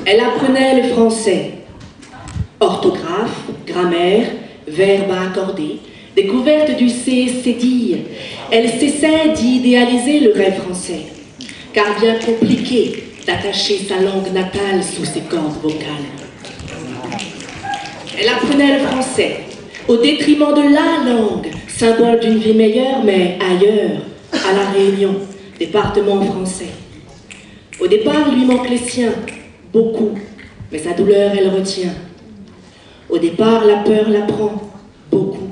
Elle apprenait le français. Orthographe, grammaire, verbes à accorder, découverte du C&D. Elle cessait d'idéaliser le rêve français, car bien compliqué d'attacher sa langue natale sous ses cordes vocales. Elle apprenait le français, au détriment de la langue, symbole d'une vie meilleure, mais ailleurs, à La Réunion, département français. Au départ, lui manque les siens, beaucoup, mais sa douleur, elle retient. Au départ, la peur la prend, beaucoup,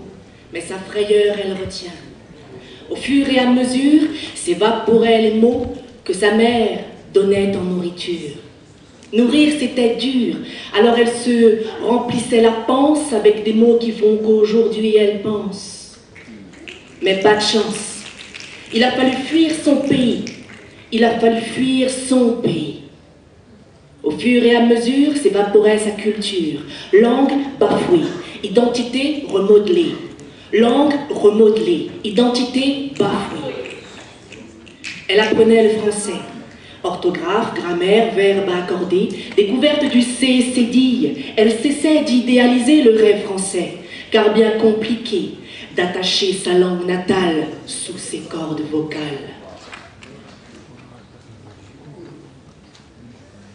mais sa frayeur, elle retient. Au fur et à mesure, s'évaporaient les mots que sa mère donnait en nourriture. Nourrir, c'était dur, alors elle se remplissait la panse avec des mots qui font qu'aujourd'hui elle pense. Mais pas de chance. Il a fallu fuir son pays. Il a fallu fuir son pays. Au fur et à mesure, s'évaporait sa culture. Langue bafouée, identité remodelée. Langue remodelée, identité bafouée. Elle apprenait le français. Orthographe, grammaire, verbes à accorder, découverte du C&D. Elle cessait d'idéaliser le rêve français, car bien compliqué d'attacher sa langue natale sous ses cordes vocales.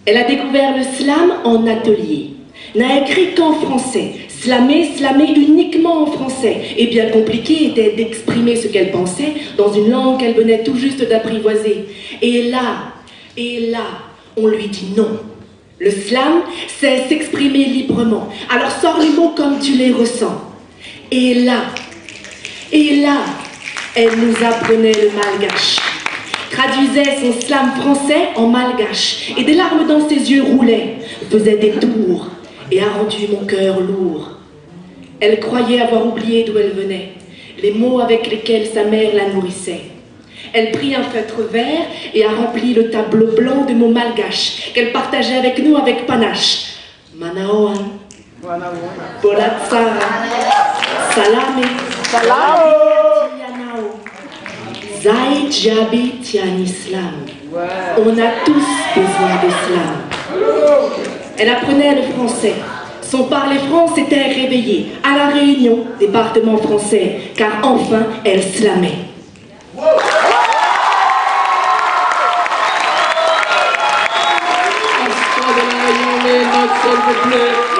Elle a découvert le slam en atelier, n'a écrit qu'en français, slammer uniquement en français, et bien compliqué était d'exprimer ce qu'elle pensait dans une langue qu'elle venait tout juste d'apprivoiser. Et là, on lui dit non. Le slam, c'est s'exprimer librement. Alors sors les mots comme tu les ressens. Et là, elle nous apprenait le malgache. Traduisait son slam français en malgache. Et des larmes dans ses yeux roulaient, faisait des tours et a rendu mon cœur lourd. Elle croyait avoir oublié d'où elle venait, les mots avec lesquels sa mère la nourrissait. Elle prit un feutre vert et a rempli le tableau blanc de mots malgaches qu'elle partageait avec nous avec panache. Manaoan, Bolatsara, Salame, Tianao, Zaïd Jabi Tian Islam. On a tous besoin de slam. Elle apprenait le français. Son parler franc s'était réveillé à La Réunion, département français, car enfin elle slamait. S'il vous plaît.